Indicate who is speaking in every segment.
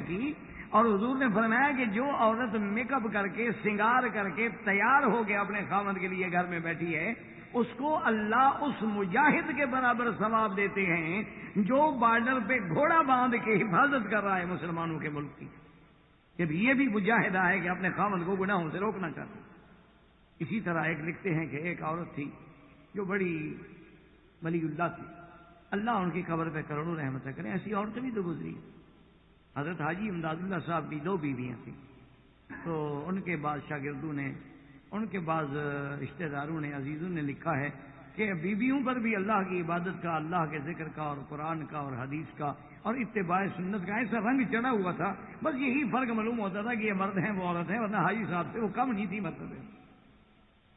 Speaker 1: کی، اور حضور نے فرمایا کہ جو عورت میک اپ کر کے سنگار کر کے تیار ہو کے اپنے خاوند کے لیے گھر میں بیٹھی ہے، اس کو اللہ اس مجاہد کے برابر ثواب دیتے ہیں جو بارڈر پہ گھوڑا باندھ کے حفاظت کر رہا ہے مسلمانوں کے ملک کی. کہ یہ بھی مجاہدہ ہے کہ اپنے خاوند کو گناہوں سے روکنا چاہتے. اسی طرح ایک لکھتے ہیں کہ ایک عورت تھی جو بڑی ولی اللہ تھی، اللہ ان کی قبر پہ کروڑوں رحمتیں کریں. ایسی عورتیں بھی تو گزری. حضرت حاجی امداد اللہ صاحب کی 2 بیویاں تھیں، تو ان کے بعد شاگردوں نے، ان کے بعد رشتہ داروں نے، عزیزوں نے لکھا ہے کہ بیویوں پر بھی اللہ کی عبادت کا، اللہ کے ذکر کا اور قرآن کا اور حدیث کا اور اتباع سنت کا ایسا رنگ چڑھا ہوا تھا. بس یہی فرق معلوم ہوتا تھا کہ یہ مرد ہیں وہ عورت ہیں، ورنہ حاجی صاحب سے وہ کم نہیں تھی مرتبہ ہے.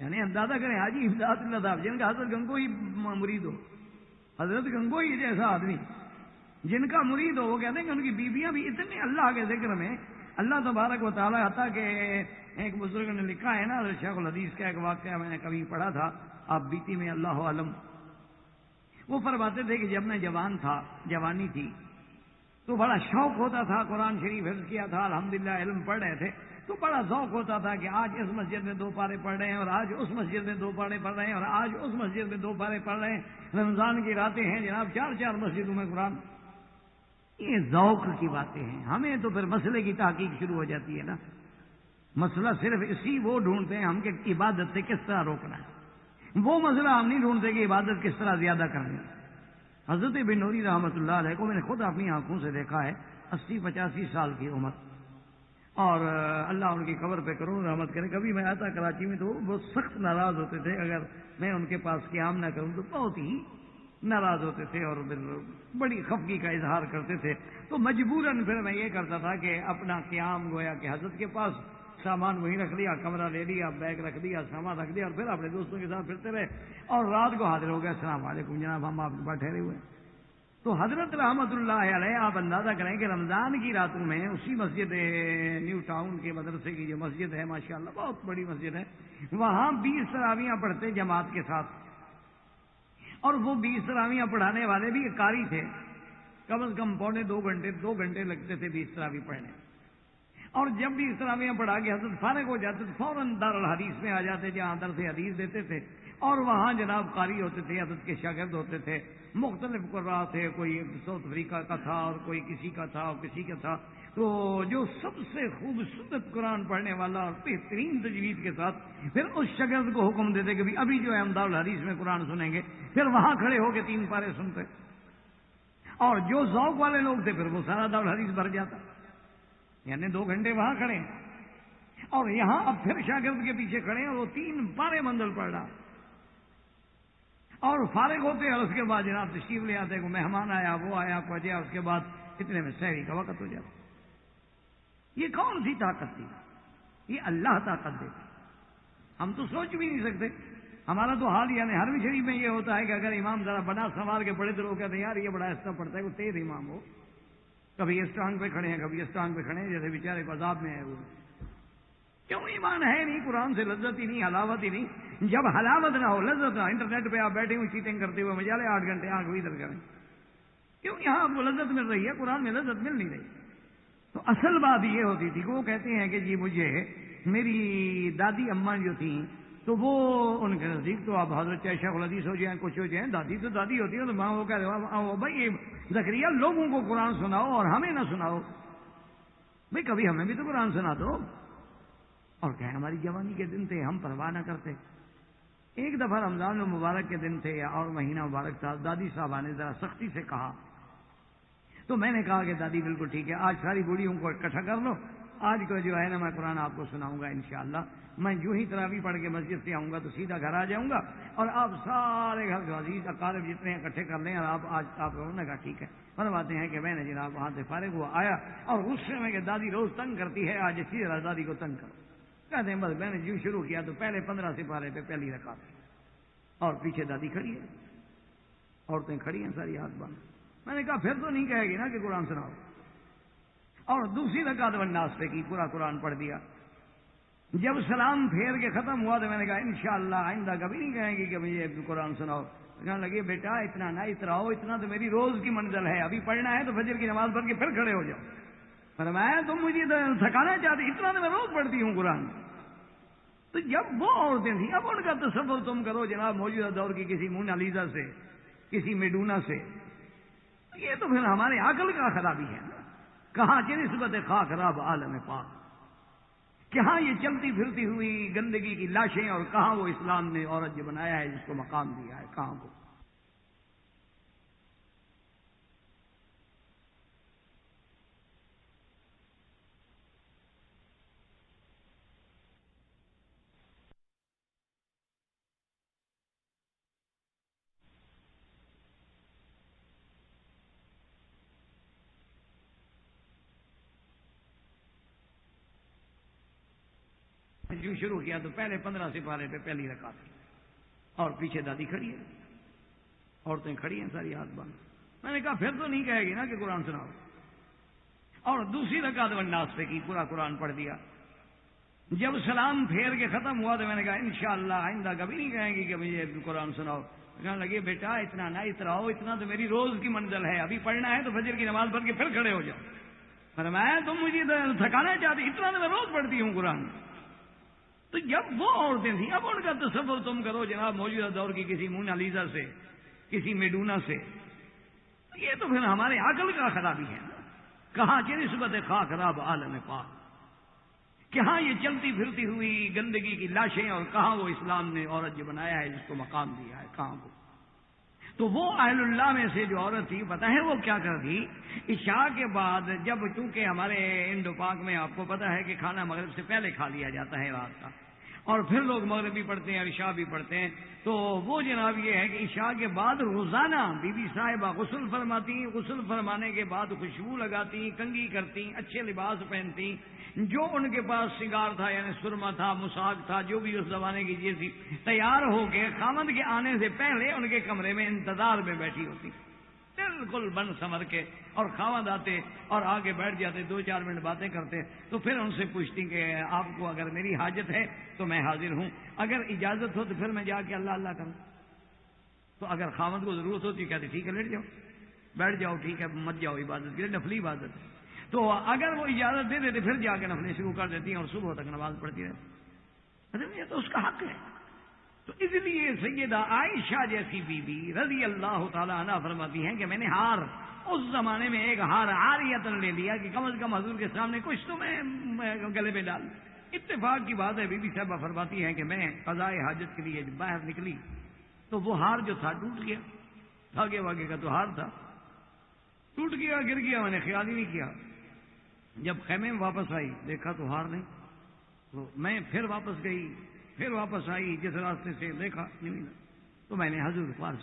Speaker 1: یعنی اندازہ کریں حاجی امداد اللہ صاحب جن کا حضرت گنگوئی مرید ہو، حضرت گنگوئی جیسا آدمی جن کا مرید ہو، وہ کہتے ہیں کہ ان کی بیویاں بھی اتنے اللہ کے ذکر میں، اللہ تبارک و تعالیٰ عطا کہ ایک بزرگ نے لکھا ہے نا، شیخ الحدیث کا ایک واقعہ میں نے کبھی پڑھا تھا، آپ بیتی میں اللہ عالم. وہ فرماتے تھے کہ جب میں جوان تھا، جوانی تھی، تو بڑا شوق ہوتا تھا، قرآن شریف حفظ کیا تھا، الحمدللہ علم پڑھ رہے تھے، تو بڑا ذوق ہوتا تھا کہ آج اس مسجد میں 2 پارے پڑھ رہے ہیں، اور آج اس مسجد میں 2 پارے پڑھ رہے ہیں، اور آج اس مسجد میں 2 پارے پڑھ رہے ہیں. رمضان کی راتیں ہیں جناب، 4 مسجدوں میں قرآن. یہ ذوق کی باتیں ہیں. ہمیں تو پھر مسئلے کی تحقیق شروع ہو جاتی ہے نا. مسئلہ صرف اسی وہ ڈھونڈتے ہیں ہم کہ عبادت سے کس طرح روکنا ہے. وہ مسئلہ ہم نہیں ڈھونڈتے کہ عبادت کس طرح زیادہ کرنی ہے. حضرت بن نوری رحمۃ اللہ علیہ کو میں نے خود اپنی آنکھوں سے دیکھا ہے، 80-85 سال کی عمر، اور اللہ ان کی قبر پہ کروں رحمت کرے. کبھی میں آتا کراچی میں تو وہ بہت سخت ناراض ہوتے تھے، اگر میں ان کے پاس قیام نہ کروں تو بہت ہی ناراض ہوتے تھے اور بڑی خفگی کا اظہار کرتے تھے. تو مجبوراً پھر میں یہ کرتا تھا کہ اپنا قیام گویا کہ حضرت کے پاس سامان وہیں رکھ لیا، کمرہ لے لیا، بیگ رکھ دیا، سامان رکھ دیا، اور پھر اپنے دوستوں کے ساتھ پھرتے رہے، اور رات کو حاضر ہو گئے، السلام علیکم جناب، ہم آپ کے پاس ٹھہرے ہوئے. تو حضرت رحمت اللہ علیہ، آپ اندازہ کریں کہ رمضان کی راتوں میں اسی مسجد نیو ٹاؤن کے مدرسے کی جو مسجد ہے ماشاءاللہ بہت بڑی مسجد ہے، وہاں 20 تراویحاں پڑھتے جماعت کے ساتھ. اور وہ 20 تراویحاں پڑھانے والے بھی قاری تھے، کم از کم 2 گھنٹے لگتے تھے 20 تراویح پڑھنے. اور جب بھی اس تراویحاں پڑھا کے حضرت فارغ ہو جاتے تو فوراً دارالحدیث میں آ جاتے جہاں درس حدیث دیتے تھے، اور وہاں جناب قاری ہوتے تھے، حضرت کے شاگرد ہوتے تھے، مختلف قراء تھے، کوئی ساؤتھ افریقہ کا تھا اور کوئی کسی کا تھا اور کسی کا تھا. تو جو سب سے خوبصورت قرآن پڑھنے والا اور بہترین تجوید کے ساتھ پھر اس شاگرد کو حکم دیتے کہ ابھی جو ہے ہم دارالحدیث میں قرآن سنیں گے، پھر وہاں کھڑے ہو کے 3 پارے سنتے. اور جو ذوق والے لوگ تھے پھر وہ سارا دارالحدیث بھر جاتا، یعنی 2 گھنٹے وہاں کھڑے ہیں اور یہاں اب پھر شاگرد کے پیچھے کھڑے ہیں اور وہ 3 پارے منزل پڑھ رہا، اور فارغ ہوتے اور اس کے بعد جناب تشریف لے آتے، کوئی مہمان آیا، وہ آیا، کو جائے، اس کے بعد اتنے میں سحری کا وقت ہو جاتا. یہ کون سی طاقت تھی؟ یہ اللہ طاقت دیتی. ہم تو سوچ بھی نہیں سکتے. ہمارا تو حال یعنی حرم شریف میں یہ ہوتا ہے کہ اگر امام ذرا بنا سنوار کے پڑے تو لوگ کہتے ہیں یار یہ بڑا ایسا پڑتا ہے، وہ تیز امام ہو، کبھی اس ٹانگ پہ کھڑے ہیں، کبھی اس ٹانگ پہ کھڑے ہیں، جیسے بیچارے کو عذاب میں ہے. وہ کیوں؟ ایمان ہے نہیں، قرآن سے لذت ہی نہیں، حلاوت ہی نہیں. جب حلاوت نہ ہو، لذت نہ، انٹرنیٹ پہ آپ بیٹھے ہوئے چیٹنگ کرتے ہوئے مجالے 8 گھنٹے آنکھ ادھر کریں، کیوں؟ یہاں آپ کو لذت مل رہی ہے، قرآن میں لذت مل نہیں رہی. تو اصل بات یہ ہوتی تھی کہ وہ کہتے ہیں کہ جی مجھے میری دادی اماں جو تھیں تو وہ ان کے نزدیک تو آپ حضرت شیخ الحدیث ہو جائیں، کچھ ہو جائیں، دادی تو دادی ہوتی ہے، تو ماں وہ کہہ رہے بھائی زکریہ لوگوں کو قرآن سناؤ اور ہمیں نہ سناؤ، بھائی کبھی ہمیں بھی تو قرآن سنا دو. اور کیا ہماری جوانی کے دن تھے، ہم پرواہ نہ کرتے. ایک دفعہ رمضان المبارک کے دن تھے اور مہینہ مبارک تھا، دادی صاحبہ نے ذرا سختی سے کہا، تو میں نے کہا کہ دادی بالکل ٹھیک ہے، آج ساری بوڑھیوں کو اکٹھا کر لو، آج کو جو ہے نا میں قرآن آپ کو سناؤں گا انشاءاللہ. میں جو ہی تراویح پڑھ کے مسجد سے آؤں گا تو سیدھا گھر آ جاؤں گا، اور آپ سارے گھر کے عزیز اقارب جتنے اکٹھے کر لیں، اور آپ لوگوں نے کہا ٹھیک ہے. فرماتے ہیں کہ میں نے جناب وہاں سے فارغ ہوا آیا اور غصے میں کہ دادی روز تنگ کرتی ہے، آج اسی طرح دادی کو تنگ کرو. کہتے ہیں بس میں نے جو شروع کیا تو پہلے 15 سپارے پہ پہلی رکعت اور پیچھے دادی کھڑی ہے، عورتیں کھڑی ہیں ساری ہاتھ باندھ. میں نے کہا پھر تو نہیں کہے گی نا کہ قرآن سناؤ. اور دوسری رکعت والناس پہ کی، پورا قرآن پڑھ دیا. جب سلام پھیر کے ختم ہوا تو میں نے کہا انشاءاللہ آئندہ کبھی نہیں کہیں گی کہ مجھے قرآن سناؤ. کہنے لگے بیٹا اتنا نہ اتراؤ، اتنا تو میری روز کی منزل ہے، ابھی پڑھنا ہے تو فجر کی نماز پڑھ کے پھر کھڑے ہو جاؤ. فرمایا تم مجھے تھکانا چاہتے، اتنا تو میں روز پڑھتی ہوں قرآن۔ تو جب وہ عورتیں تھیں، اب ان کا تصور تم کرو جناب موجودہ دور کی کسی مونالیزا سے، کسی میڈونا سے، یہ تو پھر ہمارے عقل کا خرابی ہے نا۔ کہاں کی نسبت خواہ خراب عالم پاک، کہاں یہ چلتی پھرتی ہوئی گندگی کی لاشیں، اور کہاں وہ اسلام نے عورت جو بنایا ہے جس کو مقام دیا ہے، کہاں وہ۔ جو شروع کیا تو پہلے 15 سپارے پہ پہلی رکعت کی، اور پیچھے دادی کھڑی ہے، عورتیں کھڑی ہیں ساری ہاتھ باندھ۔ میں نے کہا پھر تو نہیں کہے گی نا کہ قرآن سناؤ، اور دوسری رکعت والناس پہ کی، پورا قرآن پڑھ دیا۔ جب سلام پھیر کے ختم ہوا تو میں نے کہا انشاءاللہ آئندہ کبھی نہیں کہیں گی کہ مجھے قرآن سناؤ۔ کہنے لگے بیٹا اتنا نہ اتراؤ، اتنا تو میری روز کی منزل ہے، ابھی پڑھنا ہے تو فجر کی نماز پڑھ کے پھر کھڑے ہو جاؤ۔ فرمایا تم مجھے تھکانا چاہتے، اتنا تو میں روز پڑھتی ہوں قرآن۔ تو جب وہ عورتیں تھیں، اب ان کا تصور تم کرو جناب موجودہ دور کی کسی مونالیزا سے، کسی میڈونا سے، یہ تو پھر ہمارے عقل کا خرابی ہے نا۔ کہاں کی نسبت خواہ خراب عالم پاک، کہاں یہ چلتی پھرتی ہوئی گندگی کی لاشیں، اور کہاں وہ اسلام نے عورت جو بنایا ہے جس کو مقام دیا ہے، کہاں وہ۔ تو وہ اہل اللہ میں سے جو عورت تھی، پتہ ہے وہ کیا کرتی؟ عشاء کے بعد، جب چونکہ ہمارے انڈو پاک میں آپ کو پتہ ہے کہ کھانا مغرب سے پہلے کھا لیا جاتا ہے رات کا، اور پھر لوگ مغرب بھی پڑھتے ہیں اور عشاء بھی پڑھتے ہیں، تو وہ جناب یہ ہے کہ عشاء کے بعد روزانہ بی بی صاحبہ غسل فرماتی، غسل فرمانے کے بعد خوشبو لگاتی، کنگھی کرتی، اچھے لباس پہنتی، جو ان کے پاس سنگار تھا یعنی سرما تھا، مساک تھا، جو بھی اس زمانے کی چیز تھی، تیار ہو کے خامند کے آنے سے پہلے ان کے کمرے میں انتظار میں بیٹھی ہوتی، بالکل بن سمر کے، اور خامند آتے اور آگے بیٹھ جاتے، 2-4 منٹ باتیں کرتے، تو پھر ان سے پوچھتی کہ آپ کو اگر میری حاجت ہے تو میں حاضر ہوں، اگر اجازت ہو تو پھر میں جا کے اللہ اللہ کروں۔ تو اگر خامند کو ضرورت ہوتی کہتے ٹھیک ہے لیٹ جاؤ، بیٹھ جاؤ، ٹھیک ہے مت جاؤ عبادت کے لیے، نفلی عبادت ہے۔ تو اگر وہ اجازت دے دیتے پھر جا کے نفلی شروع کر دیتی ہیں اور صبح تک نماز پڑھتی رہتی۔ یہ تو اس کا حق ہے۔ تو اس لیے سیدہ عائشہ جیسی بی بی رضی اللہ تعالی عنہ فرماتی ہیں کہ میں نے ہار، اس زمانے میں ایک ہار عاریتن لے لیا کہ کم از کم حضور کے سامنے کچھ تو میں گلے میں ڈال۔ اتفاق کی بات ہے، بی بی صاحبہ فرماتی ہیں کہ میں قضاء حاجت کے لیے باہر نکلی تو وہ ہار جو تھا ٹوٹ گیا، دھاگے واگے کا تو ہار تھا، ٹوٹ گیا، گر گیا، میں نے خیال ہی نہیں کیا۔ جب خیمے میں واپس آئی دیکھا تو ہار نہیں، تو میں پھر واپس گئی، پھر واپس آئی، جس راستے سے دیکھا نہیں ملا، تو میں نے حضور پاس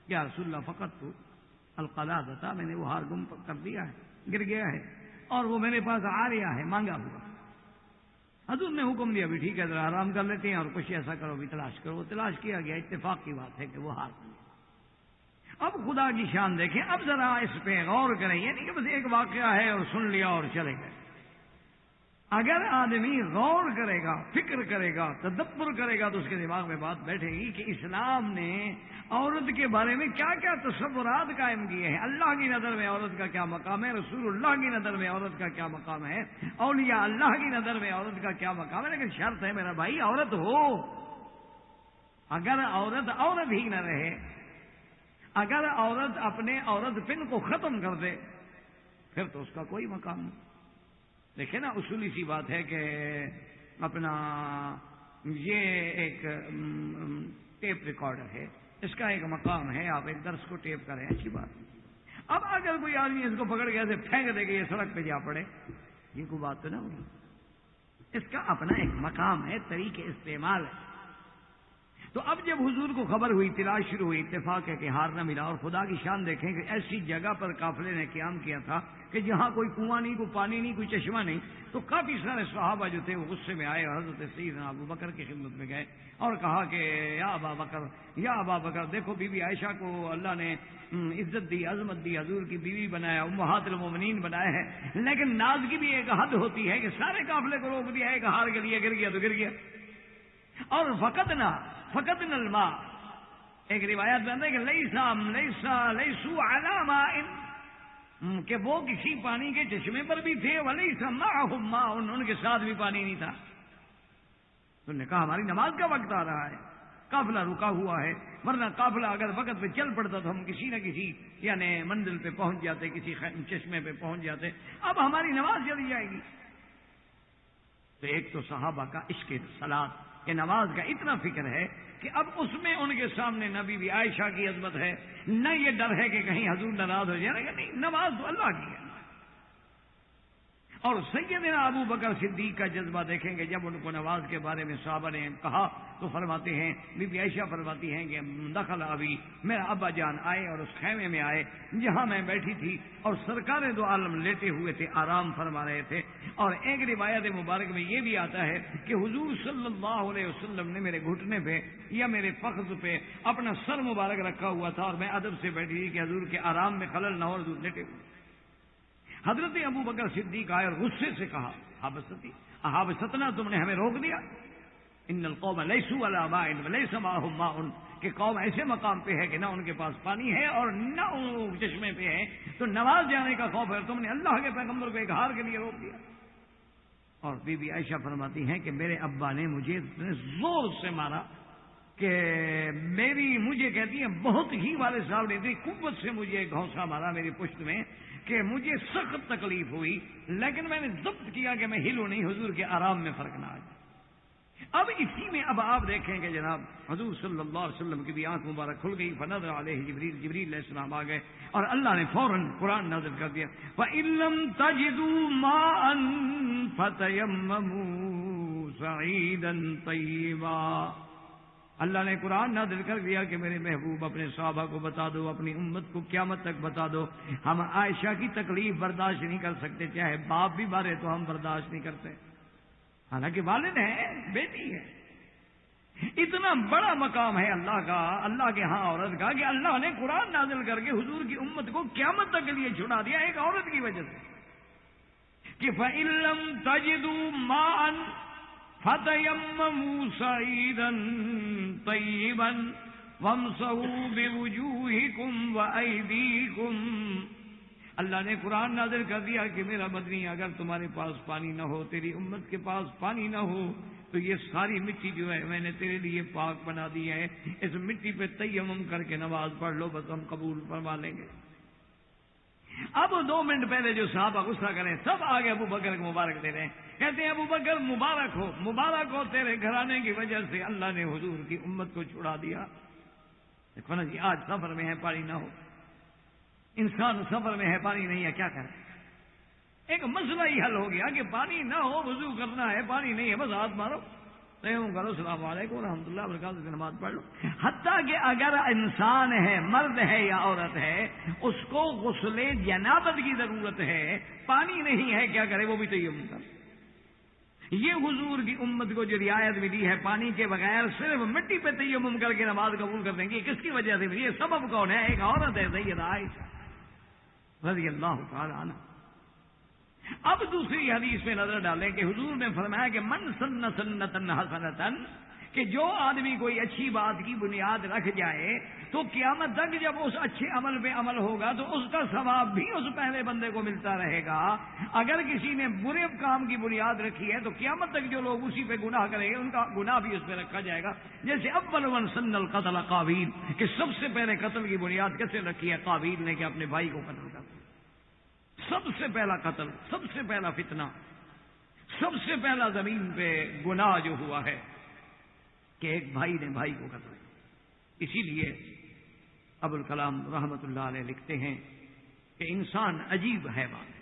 Speaker 1: یا رسول اللہ فقط تو القلادہ، میں نے وہ ہار گم کر دیا ہے، گر گیا ہے، اور وہ میرے پاس آ رہا ہے مانگا ہوا۔ حضور نے حکم دیا بھی ٹھیک ہے ذرا آرام کر لیتے ہیں اور کچھ ایسا کرو بھی تلاش کرو، وہ تلاش کیا گیا، اتفاق کی بات ہے کہ وہ ہار نہیں۔ اب خدا کی شان دیکھیں، اب ذرا اس پہ غور کریں، یعنی کہ بس ایک واقعہ ہے اور سن لیا اور چلے گئے۔ اگر آدمی غور کرے گا، فکر کرے گا، تدبر کرے گا تو اس کے دماغ میں بات بیٹھے گی کہ اسلام نے عورت کے بارے میں کیا کیا تصورات قائم کیے ہیں، اللہ کی نظر میں عورت کا کیا مقام ہے، رسول اللہ کی نظر میں عورت کا کیا مقام ہے، اولیاء اللہ کی نظر میں عورت کا کیا مقام ہے۔ لیکن شرط ہے میرا بھائی عورت ہو، اگر عورت ہی نہ رہے، اگر عورت اپنے عورت پن کو ختم کر دے پھر تو اس کا کوئی مقام نہیں۔ دیکھیں نا، اصولی سی بات ہے کہ اپنا یہ ایک ٹیپ ریکارڈر ہے، اس کا ایک مقام ہے، آپ ایک درس کو ٹیپ کریں، اچھی بات۔ اب اگر کوئی آدمی اس کو پکڑ کے ایسے پھینک دے کہ یہ سڑک پہ جا پڑے، یہ کوئی بات تو نہ ہوگی۔ اس کا اپنا ایک مقام ہے، طریقے استعمال ہے۔ تو اب جب حضور کو خبر ہوئی، تلاش شروع ہوئی، اتفاق ہے کہ ہار نہ ملا، اور خدا کی شان دیکھیں کہ ایسی جگہ پر قافلے نے قیام کیا تھا کہ جہاں کوئی کنواں نہیں، کوئی پانی نہیں، کوئی چشمہ نہیں، تو کافی سارے صحابہ جو تھے وہ غصے میں آئے اور حضرت سیدنا ابو بکر کی خدمت میں گئے اور کہا کہ یا ابا بکر، یا ابا بکر، دیکھو بی بی عائشہ کو اللہ نے عزت دی، عظمت دی، حضور کی بیوی بنایا، امہات المومنین بنایا ہے، لیکن ناز کی بھی ایک حد ہوتی ہے کہ سارے قافلے کو روک دیا، ایک ہار کے لیے گر گیا تو گر گیا۔ اور فقط الماء، ایک روایت میں ہے کہ لیسو علی ماء، کہ وہ کسی پانی کے چشمے پر بھی تھے، ولیس معہم ماء، ان کے ساتھ بھی پانی نہیں تھا۔ تو نے کہا ہماری نماز کا وقت آ رہا ہے، قافلہ رکا ہوا ہے، ورنہ قافلہ اگر وقت پہ چل پڑتا تو ہم کسی نہ کسی یعنی منزل پہ پہنچ جاتے، کسی چشمے پہ پہنچ جاتے، اب ہماری نماز چلی جائے گی۔ تو ایک تو صحابہ کا عشق صلاۃ کہ نماز کا اتنا فکر ہے کہ اب اس میں ان کے سامنے نہ بی بی عائشہ کی عظمت ہے، نہ یہ ڈر ہے کہ کہیں حضور ناراض ہو جائے گا، نہیں، نماز تو اللہ کی ہے۔ اور سیدنا ابو بکر صدیق کا جذبہ دیکھیں گے، جب ان کو نماز کے بارے میں صحابہ نے کہا تو فرماتے ہیں، بی بی عائشہ فرماتی ہیں کہ دخل ابی، میرا ابا جان آئے اور اس خیمے میں آئے جہاں میں بیٹھی تھی، اور سرکار دو عالم لیٹے ہوئے تھے، آرام فرما رہے تھے۔ اور ایک روایت مبارک میں یہ بھی آتا ہے کہ حضور صلی اللہ علیہ وسلم نے میرے گھٹنے پہ یا میرے فخذ پہ اپنا سر مبارک رکھا ہوا تھا، اور میں ادب سے بیٹھی تھی کہ حضور کے آرام میں خلل نہ ہو، حضور لیٹے ہوئے۔ حضرت ابو بکر صدیق آئے اور غصے سے کہا، حابستنا، تم نے ہمیں روک دیا، ان القوم لیسوا علی ماء ولیس معہم ماء، کہ قوم ایسے مقام پہ ہے کہ نہ ان کے پاس پانی ہے اور نہ ان چشمے پہ ہے، تو نماز جانے کا خوف ہے، تم نے اللہ کے پیغمبر کو ایک ہار کے لیے روک دیا۔ اور بی بی عائشہ فرماتی ہیں کہ میرے ابا نے مجھے اتنے زور سے مارا کہ مجھے کہتی ہیں بہت ہی والد صاحب نے اتنی قوت سے مجھے گھونسا مارا میری پشت میں کہ مجھے سخت تکلیف ہوئی، لیکن میں نے ضبط کیا کہ میں ہلوں نہیں، حضور کے آرام میں فرق نہ آ جائے۔ اب اسی میں اب آپ دیکھیں کہ جناب حضور صلی اللہ علیہ وسلم کی بھی آنکھ مبارک کھل گئی، فنظر علیہ جبریل علیہ السلام آ گئے اور اللہ نے فوراً قرآن نازل کر دیا، فَإِن لَّمْ تَجِدُوا مَاءً فَتَيَمَّمُوا صَعِيدًا طَيِّبًا۔ اللہ نے قرآن نازل کر دیا کہ میرے محبوب اپنے صحابہ کو بتا دو، اپنی امت کو قیامت تک بتا دو، ہم عائشہ کی تکلیف برداشت نہیں کر سکتے، چاہے باپ بھی مارے تو ہم برداشت نہیں کرتے، حالانکہ والد ہے، بیٹی ہے۔ اتنا بڑا مقام ہے اللہ کا، اللہ کے ہاں عورت کا، کہ اللہ نے قرآن نازل کر کے حضور کی امت کو قیامت تک کے لیے چھڑا دیا ایک عورت کی وجہ سے، کہ فَإِن لَّمْ تَجِدُوا مَاءً فَتَيَمَّمُوا صَعِيدًا طَيِّبًا وَامْسَحُوا بِوُجُوهِكُمْ وَأَيْدِيكُمْ۔ اللہ نے قرآن نازل کر دیا کہ میرا مدنی، اگر تمہارے پاس پانی نہ ہو، تیری امت کے پاس پانی نہ ہو، تو یہ ساری مٹی جو ہے میں نے تیرے لیے پاک بنا دی ہے، اس مٹی پہ تیمم کر کے نماز پڑھ لو، بس ہم قبول فرما لیں گے۔ اب 2 منٹ پہلے جو صحابہ غصہ کریں سب آگے ابو بکر کو مبارک دے رہے ہیں، کہتے ہیں ابو بکر مبارک ہو تیرے گھرانے کی وجہ سے اللہ نے حضور کی امت کو چھڑا دیا۔ دیکھو نا جی، آج سفر میں ہے پانی نہ ہو، انسان سفر میں ہے پانی نہیں ہے، کیا کرے؟ ایک مسئلہ ہی حل ہو گیا کہ پانی نہ ہو، وضو کرنا ہے، پانی نہیں ہے، بس ہاتھ مارو، تیمم کرو، السلام علیکم ورحمۃ اللہ وبرکاتہ سے نماز پڑھ لو۔ حتیٰ کہ اگر انسان ہے، مرد ہے یا عورت ہے، اس کو غسل جنابت کی ضرورت ہے، پانی نہیں ہے، کیا کرے؟ وہ بھی تیمم کرے۔ یہ حضور کی امت کو جو رعایت ملی ہے، پانی کے بغیر صرف مٹی پہ تیمم کر کے نماز قبول کر دیں گے، کس کی وجہ سے ملی؟ یہ سبب کون ہے؟ ایک عورت ہے، سیدہ عائشہ رضی اللہ تعالی عنہ۔ اب دوسری حدیث میں نظر ڈالیں کہ حضور نے فرمایا کہ من سن سنتن حسنتن، کہ جو آدمی کوئی اچھی بات کی بنیاد رکھ جائے تو قیامت تک جب اس اچھے عمل پہ عمل ہوگا تو اس کا ثواب بھی اس پہلے بندے کو ملتا رہے گا۔ اگر کسی نے برے کام کی بنیاد رکھی ہے تو قیامت تک جو لوگ اسی پہ گناہ کریں گے ان کا گناہ بھی اس پہ رکھا جائے گا۔ جیسے اول من سن القتل قابیل، کہ سب سے پہلے قتل کی بنیاد کیسے رکھی ہے؟ قابیل نے، کہ اپنے بھائی کو قتل کر دیا۔ سب سے پہلا قتل، سب سے پہلا فتنہ، سب سے پہلا زمین پہ گناہ جو ہوا ہے کہ ایک بھائی نے بھائی کو قتل کیا۔ اسی لیے ابوالکلام رحمت اللہ علیہ لکھتے ہیں کہ انسان عجیب حیوان ہے۔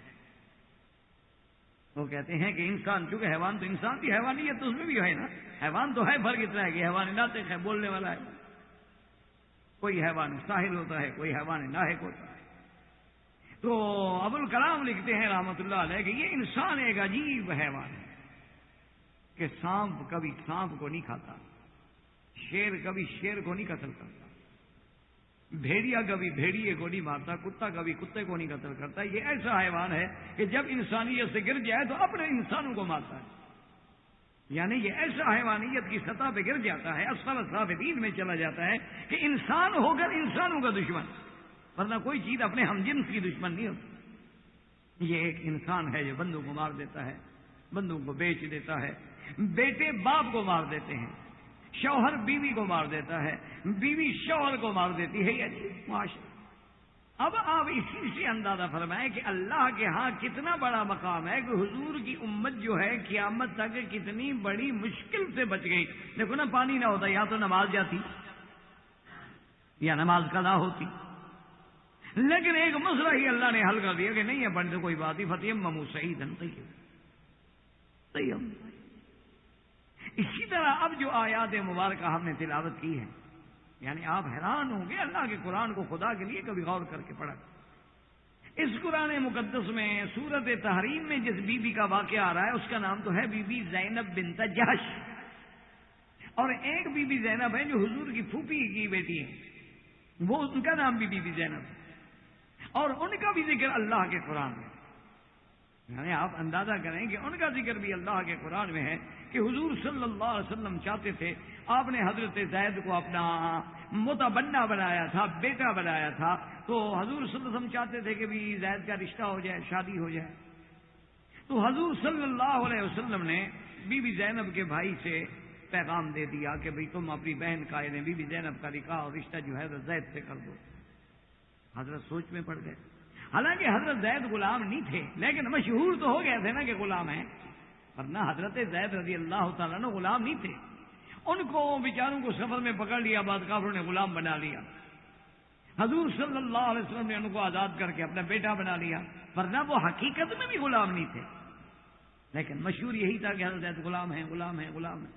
Speaker 1: وہ کہتے ہیں کہ انسان، چونکہ حیوان تو انسان بھی حیوانیت تو اس میں بھی ہے نا، حیوان تو ہے، فرق اتنا ہے کہ حیوان ناطق ہے، بولنے والا ہے، کوئی حیوان ساحل ہوتا ہے، کوئی حیوان ناحق ہوتا ہے۔ تو ابوالکلام لکھتے ہیں رحمت اللہ علیہ کہ یہ انسان ایک عجیب حیوان ہے کہ سانپ کبھی سانپ کو نہیں کھاتا، شیر کبھی شیر کو نہیں قتل کرتا، بھیڑیا کبھی بھیڑیے کو نہیں مارتا، کتا کبھی کتے کو نہیں قتل کرتا۔ یہ ایسا حیوان ہے کہ جب انسانیت سے گر جائے تو اپنے انسانوں کو مارتا ہے، یعنی یہ ایسا حیوانیت کی سطح پہ گر جاتا ہے، اسفل السافلین میں چلا جاتا ہے کہ انسان ہو کر انسانوں کا دشمن، ورنہ کوئی چیز اپنے ہم جنس کی دشمن نہیں ہوتی۔ یہ ایک انسان ہے جو بندوں کو مار دیتا ہے، بندوں کو بیچ دیتا ہے، بیٹے باپ کو مار دیتے ہیں، شوہر بیوی کو مار دیتا ہے، بیوی شوہر کو مار دیتی ہے، یہ عجیب معاشرہ۔ اب آپ اسی سے اندازہ فرمائیں کہ اللہ کے ہاں کتنا بڑا مقام ہے کہ حضور کی امت جو ہے قیامت تک کتنی بڑی مشکل سے بچ گئی۔ دیکھو نا، پانی نہ ہوتا یا تو نماز جاتی یا نماز قضا ہوتی، لیکن ایک مسئلہ ہی اللہ نے حل کر دیا کہ نہیں ہے پڑھنے کوئی بات ہی، فتیمموا صعیدا طیبا۔ اسی طرح اب جو آیات مبارکہ ہم نے تلاوت کی ہے، یعنی آپ حیران ہوں گے اللہ کے قرآن کو خدا کے لیے کبھی غور کر کے پڑھا۔ اس قرآن مقدس میں سورت تحریم میں جس بی بی کا واقعہ آ رہا ہے اس کا نام تو ہے بی بی زینب بنت جحش، اور ایک بی بی زینب ہے جو حضور کی پھوپھی کی بیٹی ہے، وہ ان کا نام بھی بی بی زینب ہے، اور ان کا بھی ذکر اللہ کے قرآن میں، یعنی آپ اندازہ کریں کہ ان کا ذکر بھی اللہ کے قرآن میں ہے کہ حضور صلی اللہ علیہ وسلم چاہتے تھے، آپ نے حضرت زید کو اپنا متبنہ بنایا تھا، بیٹا بنایا تھا، تو حضور صلی اللہ علیہ وسلم چاہتے تھے کہ بھی زید کا رشتہ ہو جائے، شادی ہو جائے، تو حضور صلی اللہ علیہ وسلم نے بی بی زینب کے بھائی سے پیغام دے دیا کہ بھئی تم اپنی بہن کا یعنی بی بی زینب کا نکاح اور رشتہ جو ہے زید سے کر دو۔ حضرت سوچ میں پڑ گئے، حالانکہ حضرت زید غلام نہیں تھے، لیکن مشہور تو ہو گئے تھے نا کہ غلام ہیں، ورنہ حضرت زید رضی اللہ تعالیٰ عنہ غلام نہیں تھے، ان کو بیچاروں کو سفر میں پکڑ لیا، بعد کافروں نے غلام بنا لیا، حضور صلی اللہ علیہ وسلم نے ان کو آزاد کر کے اپنا بیٹا بنا لیا، ورنہ وہ حقیقت میں بھی غلام نہیں تھے، لیکن مشہور یہی تھا کہ حضرت زید غلام ہیں غلام ہیں غلام ہیں،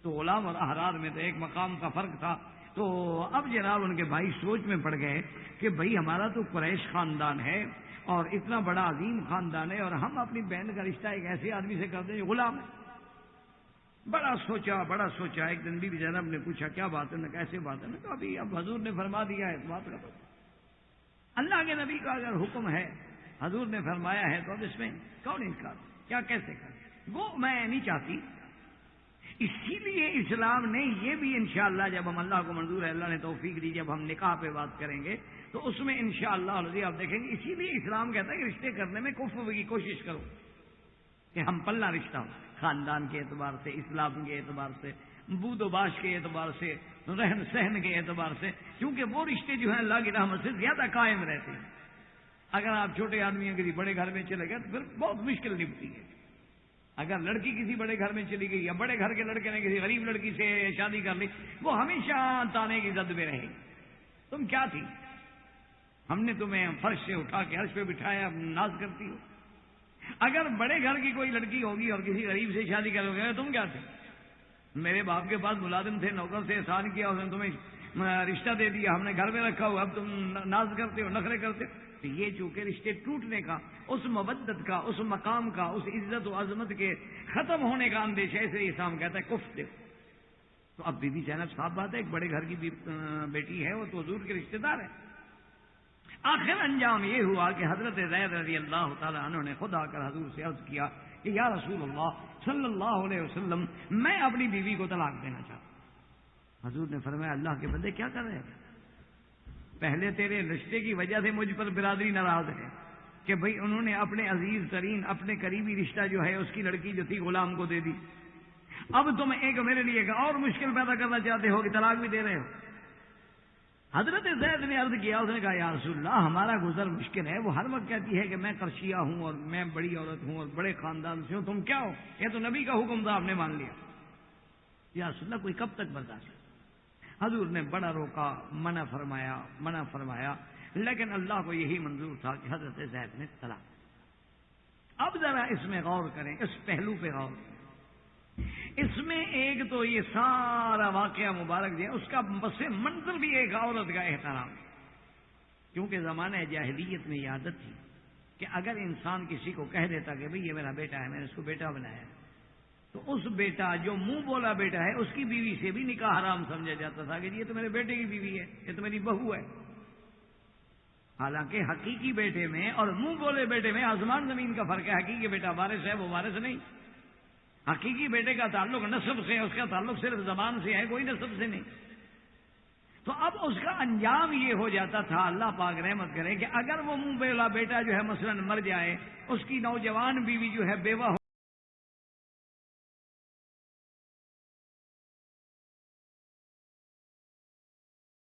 Speaker 1: تو غلام اور احرار میں تو ایک مقام کا فرق تھا۔ تو اب جناب ان کے بھائی سوچ میں پڑ گئے کہ بھئی ہمارا تو قریش خاندان ہے اور اتنا بڑا عظیم خاندان ہے، اور ہم اپنی بہن کا رشتہ ایک ایسے آدمی سے کر دیں جو غلام ہے۔ بڑا سوچا، ایک دن بی بی زینب نے پوچھا کیا بات ہے؟ کیسے بات ہے؟ تو ابھی اب حضور نے فرما دیا ہے اس بات کا، اللہ کے نبی کا اگر حکم ہے، حضور نے فرمایا ہے، تو اب اس میں کون انکار، کیا کیسے کر، وہ میں نہیں چاہتی۔ اسی لیے اسلام نے یہ بھی انشاءاللہ جب ہم اللہ کو منظور ہے، اللہ نے توفیق دی، جب ہم نکاح پہ بات کریں گے تو اس میں انشاءاللہ آپ دیکھیں گے، اسی لیے اسلام کہتا ہے کہ رشتے کرنے میں کفو کی کوشش کرو کہ ہم پلہ رشتہ ہو، خاندان کے اعتبار سے، اسلام کے اعتبار سے، بود و باش کے اعتبار سے، رہن سہن کے اعتبار سے، کیونکہ وہ رشتے جو ہیں اللہ کی رحمت سے زیادہ قائم رہتے ہیں۔ اگر آپ چھوٹے آدمی کسی بڑے گھر میں چلے گئے تو پھر بہت مشکل نپٹتی ہے۔ اگر لڑکی کسی بڑے گھر میں چلی گئی یا بڑے گھر کے لڑکے نے کسی غریب لڑکی سے شادی کر لی، وہ ہمیشہ تانے کی زد میں رہے گی، تم کیا تھی، ہم نے تمہیں فرش سے اٹھا کے عرش پہ بٹھایا، ناز کرتی ہو۔ اگر بڑے گھر کی کوئی لڑکی ہوگی اور کسی غریب سے شادی کرو گے، تم کیا تھے، میرے باپ کے پاس ملازم تھے، نوکر سے احسان کیا، اس نے تمہیں رشتہ دے دیا، ہم نے گھر میں رکھا ہوا، اب تم ناز کرتے ہو، نخرے کرتے ہو۔ تو یہ چونکہ رشتے ٹوٹنے کا، اس مودت کا، اس مقام کا، اس عزت و عظمت کے ختم ہونے کا اندیشہ، اسے اسلام کہتا ہے کفر دے۔ تو اب بی بی زینب صاحب بات ہے، ایک بڑے گھر کی بیٹی ہے، وہ تو حضور کے رشتے دار ہے۔ آخر انجام یہ ہوا کہ حضرت زید رضی اللہ تعالیٰ عنہ نے خود آ کر حضور سے عرض کیا کہ یا رسول اللہ صلی اللہ علیہ وسلم، میں اپنی بیوی کو طلاق دینا چاہتا ہوں۔ حضور نے فرمایا اللہ کے بندے کیا کر رہے ہیں، پہلے تیرے رشتے کی وجہ سے مجھ پر برادری ناراض ہے کہ بھئی انہوں نے اپنے عزیز ترین، اپنے قریبی رشتہ جو ہے اس کی لڑکی جو تھی غلام کو دے دی، اب تم ایک میرے لیے ایک اور مشکل پیدا کرنا چاہتے ہو کہ طلاق بھی دے رہے ہو۔ حضرت زید نے عرض کیا، اس نے کہا یا رسول اللہ ہمارا گزر مشکل ہے، وہ ہر وقت کہتی ہے کہ میں قرشیہ ہوں اور میں بڑی عورت ہوں اور بڑے خاندان سے ہوں، تم کیا ہو، یہ تو نبی کا حکم تھا، آپ نے مان لیا۔ یا رسول اللہ کوئی کب تک برداشت؟ حضور نے بڑا روکا، منع فرمایا، لیکن اللہ کو یہی منظور تھا کہ حضرت زید نے طلاق۔ اب ذرا اس میں غور کریں، اس پہلو پہ غور کریں۔ اس میں ایک تو یہ سارا واقعہ مبارک دیا، اس کا پس منظر بھی ایک عورت کا احترام، کیونکہ زمانہ جاہلیت میں یہ عادت تھی کہ اگر انسان کسی کو کہہ دیتا کہ بھئی یہ میرا بیٹا ہے، میں نے اس کو بیٹا بنایا، تو اس بیٹا جو منہ بولا بیٹا ہے اس کی بیوی سے بھی نکاح حرام سمجھا جاتا تھا کہ یہ تو میرے بیٹے کی بیوی ہے، یہ تو میری بہو ہے۔ حالانکہ حقیقی بیٹے میں اور منہ بولے بیٹے میں آسمان زمین کا فرق ہے۔ حقیقی بیٹا وارث ہے، وہ وارث نہیں۔ حقیقی بیٹے کا تعلق نسب سے ہے، اس کا تعلق صرف زبان سے ہے، کوئی نسب سے نہیں۔ تو اب اس کا انجام یہ ہو جاتا تھا، اللہ پاک رحمت کرے، کہ اگر وہ منہ بولا بیٹا جو ہے مثلا مر جائے، اس کی نوجوان بیوی جو ہے بیوہ